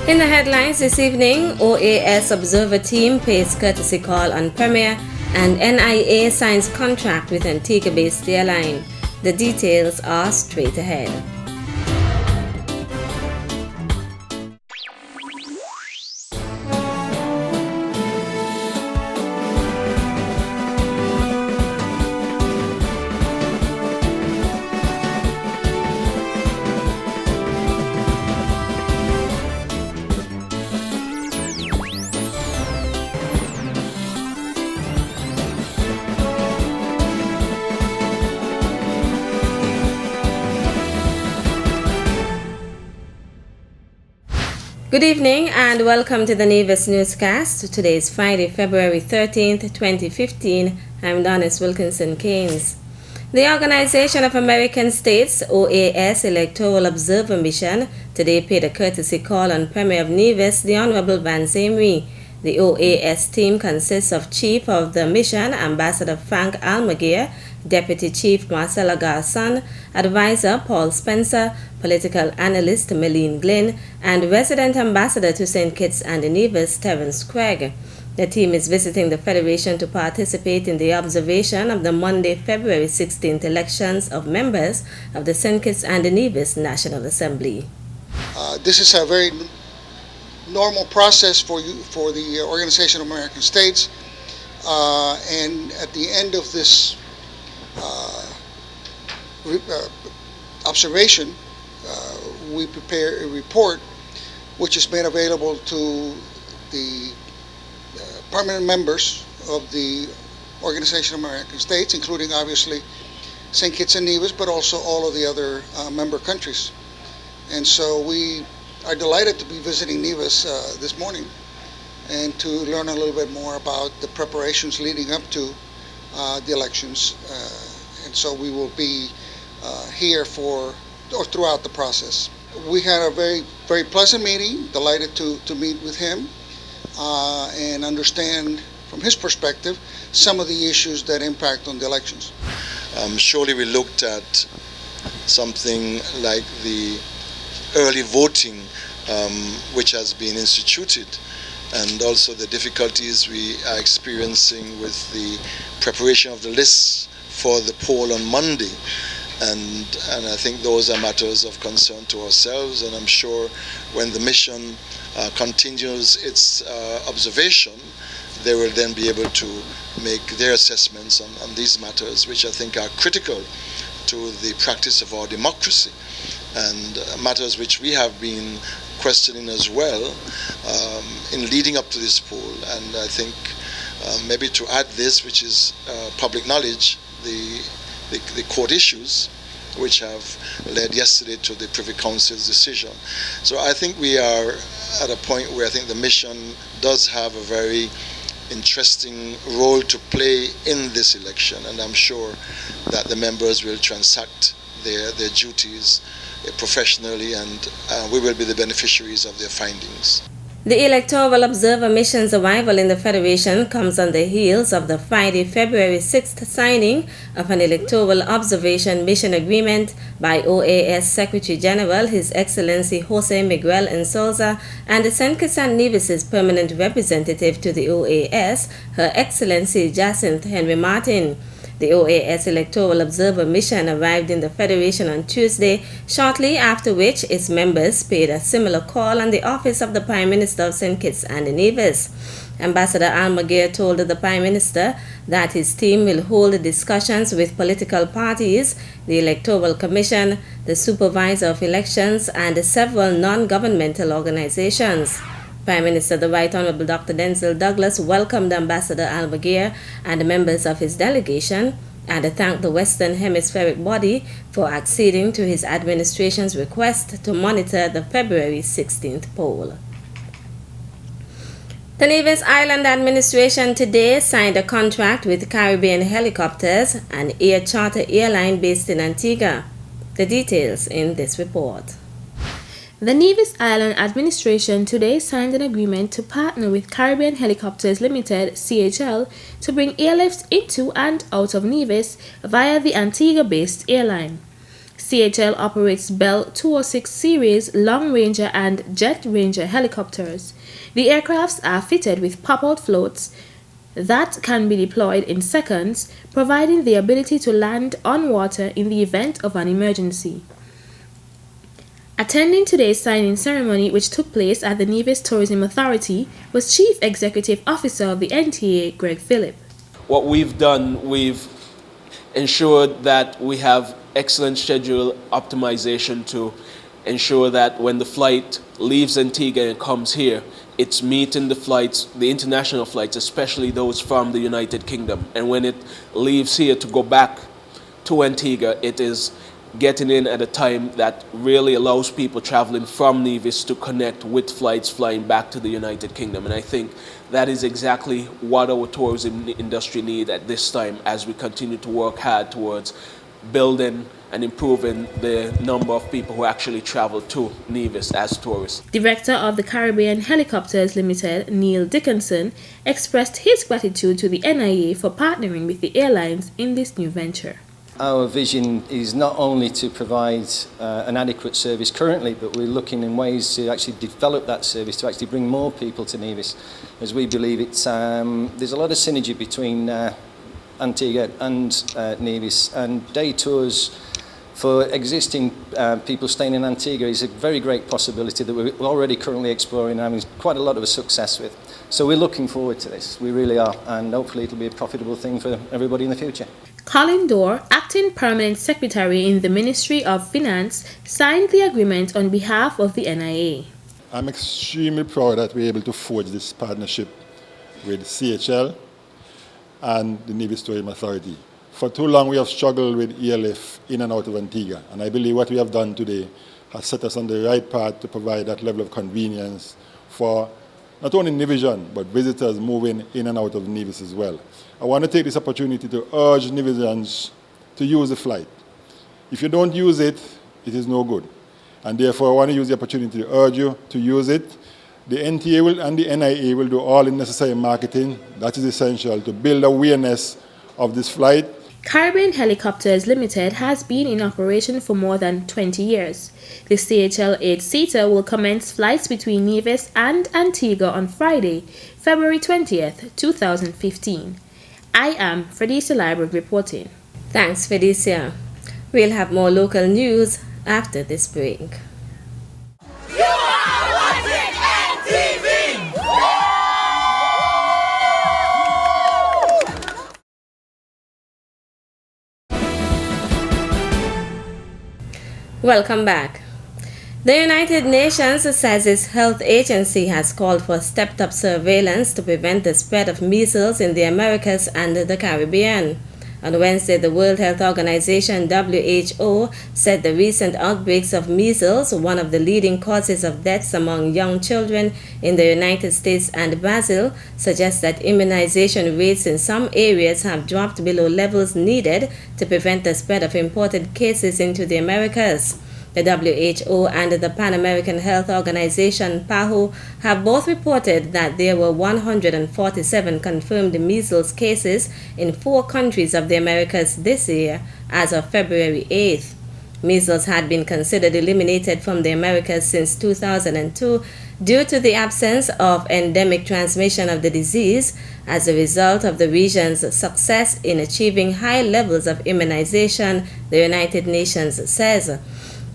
In the headlines this evening, OAS Observer Team pays courtesy call on Premier and NIA signs contract with Antigua-based airline. The details are straight ahead. Good evening and welcome to the Nevis Newscast. Today is Friday, February 13th, 2015. I'm Donis Wilkinson Keynes. The Organization of American States, OAS Electoral Observer Mission, today paid a courtesy call on Premier of Nevis, the Honorable Vance Amory. The OAS team consists of Chief of the Mission, Ambassador Frank Almaguer, Deputy Chief Marcella Garson, Advisor Paul Spencer, Political Analyst Meline Glynn, and Resident Ambassador to St. Kitts and Nevis, Terence Craig. The team is visiting the Federation to participate in the observation of the Monday, February 16th elections of members of the St. Kitts and Nevis National Assembly. This is a very normal process for the Organization of American States, and at the end of this observation, we prepare a report which is made available to the permanent members of the Organization of American States, including obviously St. Kitts and Nevis, but also all of the other member countries. And so we are delighted to be visiting Nevis this morning and to learn a little bit more about the preparations leading up to the elections. And so we will be here throughout the process. We had a very, very pleasant meeting, delighted to meet with him and understand from his perspective some of the issues that impact on the elections. Surely we looked at something like the early voting which has been instituted, and also the difficulties we are experiencing with the preparation of the lists for the poll on Monday. And I think those are matters of concern to ourselves, and I'm sure when the mission continues its observation, they will then be able to make their assessments on these matters, which I think are critical to the practice of our democracy, and matters which we have been questioning as well in leading up to this poll. And I think maybe to add this, which is public knowledge, the court issues which have led yesterday to the Privy Council's decision. So I think we are at a point where I think the mission does have a very interesting role to play in this election, and I'm sure that the members will transact their duties professionally, and we will be the beneficiaries of their findings. The Electoral Observer Mission's arrival in the Federation comes on the heels of the Friday, February 6th signing of an Electoral Observation Mission Agreement by OAS Secretary General His Excellency Jose Miguel Ensouza and the St. Kitts and Nevis's permanent representative to the OAS, Her Excellency Jacinth Henry Martin. The OAS Electoral Observer Mission arrived in the Federation on Tuesday, shortly after which its members paid a similar call on the office of the Prime Minister of St. Kitts and Nevis. Ambassador Almaguer told the Prime Minister that his team will hold discussions with political parties, the Electoral Commission, the Supervisor of Elections, and several non-governmental organizations. Prime Minister the Right Honorable Dr. Denzel Douglas welcomed Ambassador Almaguer and the members of his delegation and thanked the Western Hemispheric body for acceding to his administration's request to monitor the February 16th poll. The Nevis Island Administration today signed a contract with Caribbean Helicopters, an air charter airline based in Antigua. The details in this report. The Nevis Island Administration today signed an agreement to partner with Caribbean Helicopters Limited (CHL) to bring airlifts into and out of Nevis via the Antigua-based airline. CHL operates Bell 206 series Long Ranger and Jet Ranger helicopters. The aircrafts are fitted with pop-out floats that can be deployed in seconds, providing the ability to land on water in the event of an emergency. Attending today's signing ceremony, which took place at the Nevis Tourism Authority, was Chief Executive Officer of the NTA, Greg Phillip. What we've done, we've ensured that we have excellent schedule optimization to ensure that when the flight leaves Antigua and comes here, it's meeting the flights, the international flights, especially those from the United Kingdom. And when it leaves here to go back to Antigua, it is getting in at a time that really allows people traveling from Nevis to connect with flights flying back to the United Kingdom. And I think that is exactly what our tourism industry needs at this time as we continue to work hard towards building and improving the number of people who actually travel to Nevis as tourists. Director of the Caribbean Helicopters Limited, Neil Dickinson, expressed his gratitude to the NIA for partnering with the airlines in this new venture. Our vision is not only to provide an adequate service currently, but we're looking in ways to actually develop that service to actually bring more people to Nevis, as we believe it's there's a lot of synergy between Antigua and Nevis, and day tours for existing people staying in Antigua is a very great possibility that we're already currently exploring and having quite a lot of success with. So we're looking forward to this, we really are, and hopefully it'll be a profitable thing for everybody in the future. Colin Dore, Acting Permanent Secretary in the Ministry of Finance, signed the agreement on behalf of the NIA. I'm extremely proud that we're able to forge this partnership with CHL and the Nevis Tourism Authority. For too long we have struggled with ELF in and out of Antigua, and I believe what we have done today has set us on the right path to provide that level of convenience for not only Nevisian, but visitors moving in and out of Nevis as well. I want to take this opportunity to urge Nevisians to use the flight. If you don't use it, it is no good. And therefore, I want to use the opportunity to urge you to use it. The NTA and the NIA will do all the necessary marketing that is essential to build awareness of this flight. Caribbean Helicopters Limited has been in operation for more than 20 years. The CHL 8-seater will commence flights between Nevis and Antigua on Friday, February 20th, 2015. I am Felicia Library reporting. Thanks, Felicia. We'll have more local news after this break. You are watching NTV! Welcome back. The United Nations says its health agency has called for stepped-up surveillance to prevent the spread of measles in the Americas and the Caribbean. On Wednesday, the World Health Organization, WHO, said the recent outbreaks of measles, one of the leading causes of deaths among young children in the United States and Brazil, suggests that immunization rates in some areas have dropped below levels needed to prevent the spread of imported cases into the Americas. The WHO and the Pan American Health Organization, PAHO, have both reported that there were 147 confirmed measles cases in 4 countries of the Americas this year as of February 8th. Measles had been considered eliminated from the Americas since 2002 due to the absence of endemic transmission of the disease as a result of the region's success in achieving high levels of immunization, the United Nations says.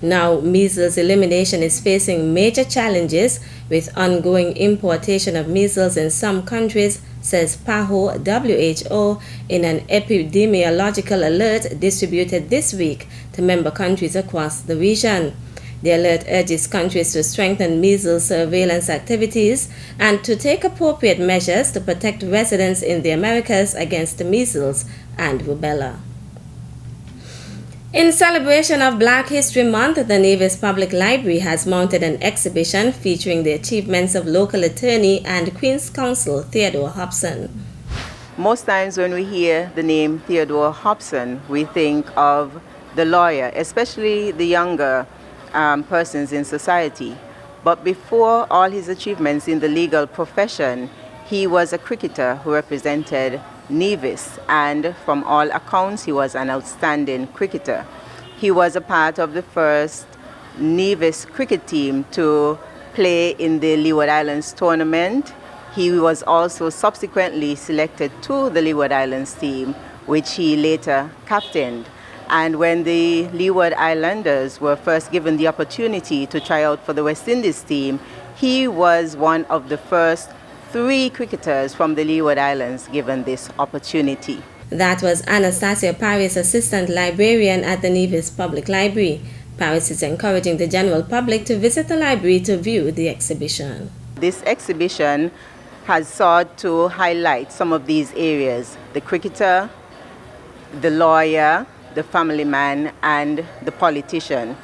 Now, measles elimination is facing major challenges with ongoing importation of measles in some countries, says PAHO WHO in an epidemiological alert distributed this week to member countries across the region. The alert urges countries to strengthen measles surveillance activities and to take appropriate measures to protect residents in the Americas against measles and rubella. In celebration of Black History Month, the Nevis Public Library has mounted an exhibition featuring the achievements of local attorney and Queen's Counsel Theodore Hobson. Most times when we hear the name Theodore Hobson, we think of the lawyer, especially the younger persons in society. But before all his achievements in the legal profession, he was a cricketer who represented Nevis, and from all accounts he was an outstanding cricketer. He was a part of the first Nevis cricket team to play in the Leeward Islands tournament. He was also subsequently selected to the Leeward Islands team, which he later captained. And when the Leeward Islanders were first given the opportunity to try out for the West Indies team, he was one of the first 3 cricketers from the Leeward Islands given this opportunity. That was Anastasia, Parris, Assistant Librarian at the Nevis Public Library. Parris is encouraging the general public to visit the library to view the exhibition. This exhibition has sought to highlight some of these areas: the cricketer, the lawyer, the family man, and the politician.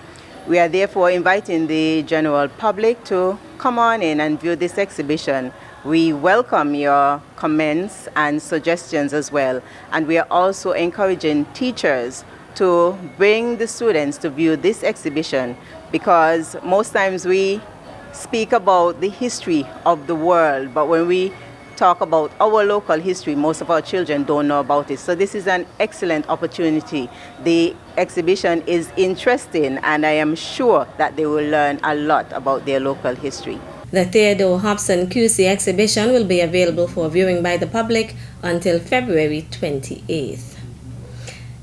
We are therefore inviting the general public to come on in and view this exhibition. We welcome your comments and suggestions as well. And we are also encouraging teachers to bring the students to view this exhibition, because most times we speak about the history of the world, but when we talk about our local history, most of our children don't know about it. So this is an excellent opportunity. The exhibition is interesting, and I am sure that they will learn a lot about their local history. The Theodore Hobson QC exhibition will be available for viewing by the public until February 28th.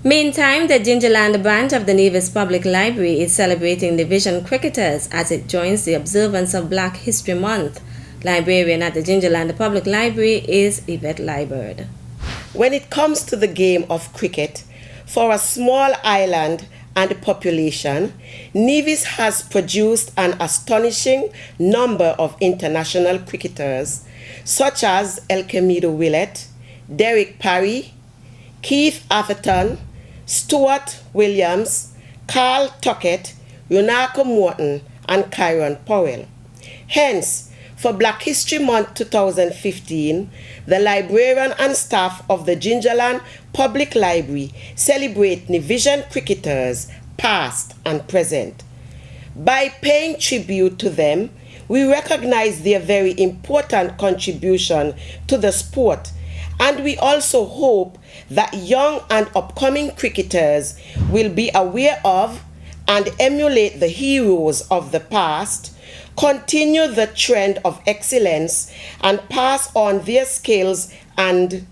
Meantime, the Gingerland branch of the Nevis Public Library is celebrating division cricketers as it joins the observance of Black History Month. Librarian at the Gingerland Public Library is Yvette Liburd. When it comes to the game of cricket, for a small island and population, Nevis has produced an astonishing number of international cricketers, such as Elkemido Willett, Derek Parry, Keith Atherton, Stuart Williams, Carl Tuckett, Runako Morton, and Kyron Powell. Hence, for Black History Month 2015, the librarian and staff of the Gingerland Public Library celebrate Nevisian cricketers, past and present. By paying tribute to them, we recognize their very important contribution to the sport, and we also hope that young and upcoming cricketers will be aware of and emulate the heroes of the past, continue the trend of excellence, and pass on their skills and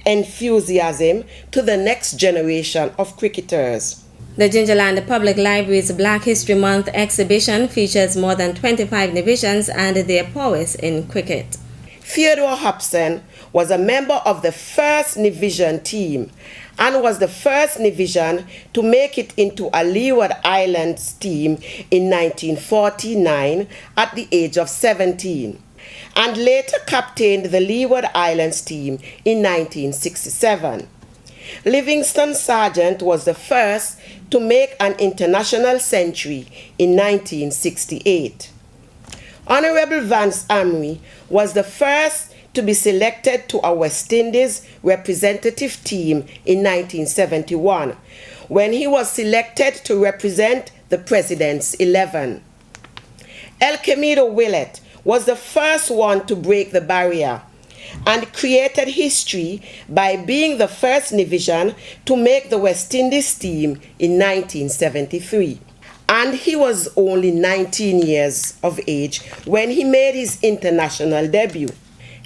enthusiasm to the next generation of cricketers. The Gingerland Public Library's Black History Month exhibition features more than 25 divisions and their prowess in cricket. Theodore Hobson was a member of the first Nevisian team and was the first Nevisian to make it into a Leeward Islands team in 1949 at the age of 17, and later captained the Leeward Islands team in 1967. Livingston Sargent was the first to make an international century in 1968. Honorable Vance Amory was the first to be selected to a West Indies representative team in 1971, when he was selected to represent the President's 11. Elkemido Willett was the first one to break the barrier and created history by being the first Nevisian to make the West Indies team in 1973. And he was only 19 years of age when he made his international debut.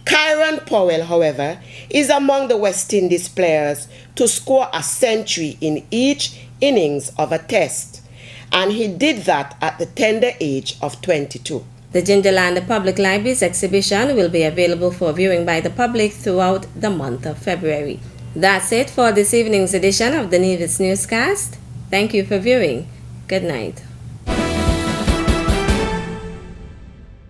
Kyron Powell, however, is among the West Indies players to score a century in each innings of a test, and he did that at the tender age of 22. The Gingerland Public Library's exhibition will be available for viewing by the public throughout the month of February. That's it for this evening's edition of the Nevis Newscast. Thank you for viewing. Good night.